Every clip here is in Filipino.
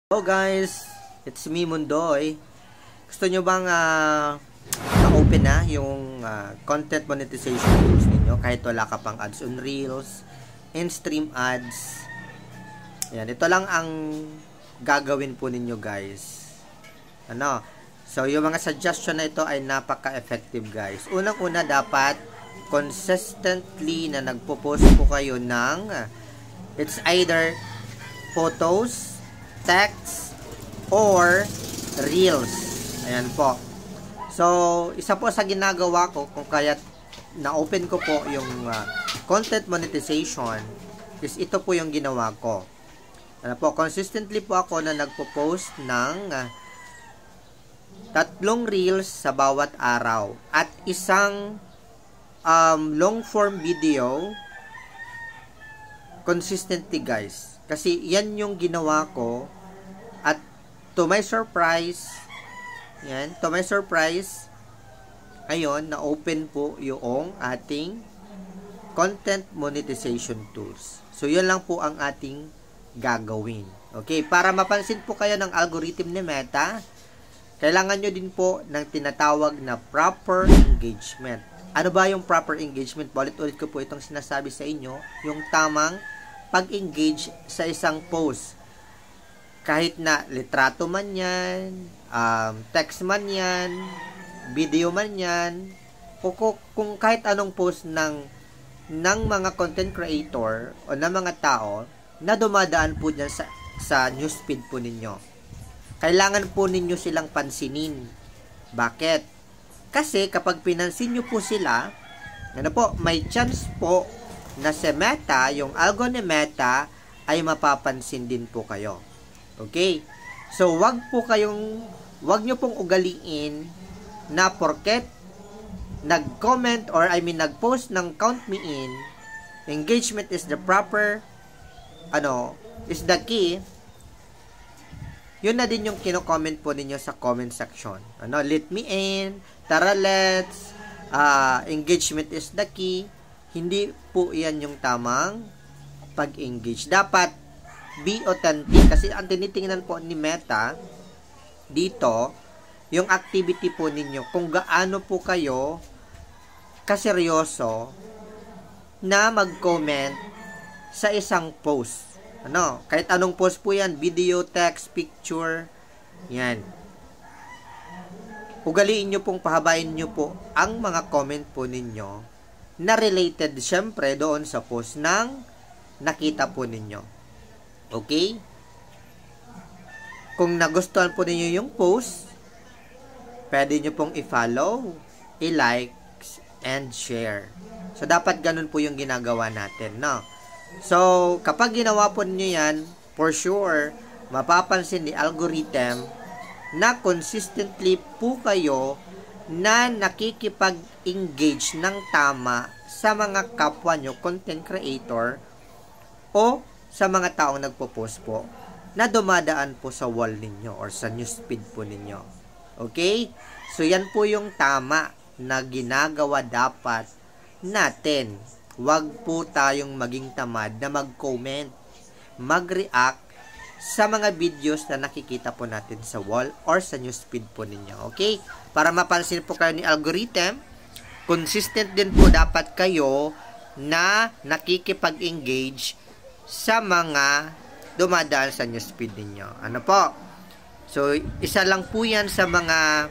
Hello guys, it's me Mundoy. Gusto nyo bang ma-open na yung content monetization tools ninyo kahit wala ka pang ads on Reels, in-stream ads? Yan, ito lang ang gagawin po ninyo guys. So yung mga suggestion na ito ay napaka-effective guys. Unang-una dapat consistently na nagpo-post po kayo ng it's either photos, text, or reels. Ayan po. So, isa po sa ginagawa ko kung kaya na-open ko po yung content monetization is ito po yung ginawa ko. Consistently po ako na nagpo-post ng 3 reels sa bawat araw at isang long form video consistently guys. Kasi yan yung ginawa ko. At to my surprise, ayun, na-open po yung ating content monetization tools. So, yun lang po ang ating gagawin. Okay, para mapansin po kayo ng algorithm ni Meta, kailangan nyo din po ng tinatawag na proper engagement. Ano ba yung proper engagement? Ulit-ulit ko po itong sinasabi sa inyo, yung tamang pag-engage sa isang post. Kahit na litrato man yan, text man yan, video man yan, o kung kahit anong post ng mga content creator o ng mga tao na dumadaan po dyan sa newsfeed po ninyo. Kailangan po ninyo silang pansinin. Bakit? Kasi kapag pinansin nyo po sila, may chance po na si Meta, yung algo ni Meta, ay mapapansin din po kayo. Okay? So, wag nyo pong ugaliin na porket nag-comment or nag-post ng count me in, engagement is the proper, is the key, yun na din yung kino-comment po ninyo sa comment section. Let me in, tara let's, engagement is the key. Hindi po yan yung tamang pag-engage. Dapat be authentic. Kasi ang tinitingnan po ni Meta dito, yung activity po ninyo, kung gaano po kayo kaseryoso na mag-comment sa isang post. Kahit anong post po yan, video, text, picture, yan. Ugaliin nyo pong, pahabain nyo po ang mga comment po ninyo na related syempre doon sa post ng nakita po ninyo. Okay? Kung nagustuhan po ninyo yung post, pwede nyo pong i-follow, i-like, and share. So, dapat ganun po yung ginagawa natin, no? So, kapag ginawa po ninyo yan, for sure, mapapansin ni algorithm na consistently po kayo na nakikipag-engage ng tama sa mga kapwa nyo, content creator, o sa mga taong nagpo-post po na dumadaan po sa wall ninyo or sa newsfeed po ninyo. Okay? So, yan po yung tama na ginagawa dapat natin. Huwag po tayong maging tamad na mag-comment, mag-react sa mga videos na nakikita po natin sa wall or sa newsfeed po ninyo. Okay? Para mapansin po kayo ni algorithm, consistent din po dapat kayo na nakikipag-engage sa mga dumadaan sa newsfeed ninyo. So, isa lang po yan sa mga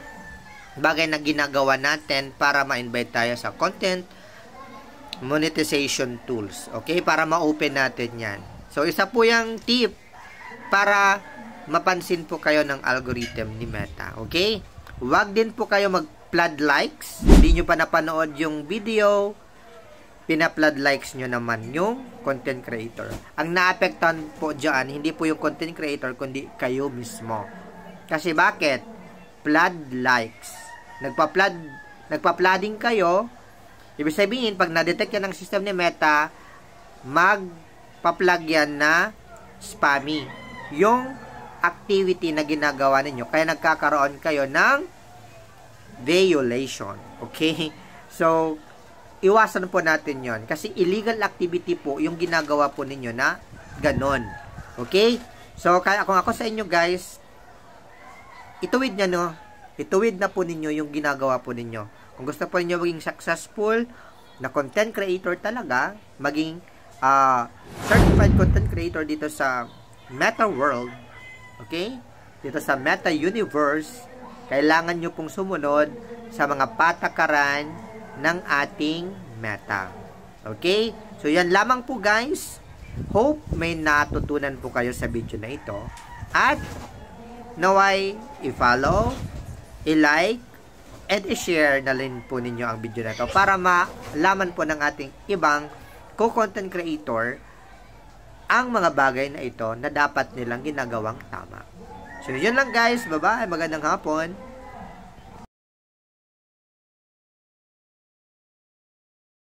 bagay na ginagawa natin para ma-invite tayo sa content monetization tools. Okay? Para ma-open natin yan. So, isa po yung tip para mapansin po kayo ng algorithm ni Meta. Okay? Huwag din po kayo mag-flood likes. Hindi nyo pa napanood yung video, pina-flood likes nyo naman yung content creator. Ang naapektan po dyan, hindi po yung content creator, kundi kayo mismo. Kasi bakit? Flood likes. Nagpa-flooding kayo, ibig sabihin, pag na-detect yan ng system ni Meta, magpa-flag yan na spammy. Yung activity na ginagawa ninyo, kaya nagkakaroon kayo ng violation. Okay? So, iwasan po natin yon kasi illegal activity po yung ginagawa po ninyo na ganon. Okay? So, kaya kung ako sa inyo guys, ituwid na po ninyo yung ginagawa po ninyo. Kung gusto po ninyo maging successful na content creator talaga, maging certified content creator dito sa Meta World, okay? Dito sa Meta Universe, kailangan nyo pong sumunod sa mga patakaran ng ating Meta. Okay? So, yan lamang po guys. Hope may natutunan po kayo sa video na ito. At naway i-follow, i-like, and i-share na rin po ninyo ang video na ito para malaman po ng ating ibang co-content creator ang mga bagay na ito na dapat nilang ginagawang tama. So, yun lang guys. Bye-bye. Magandang hapon.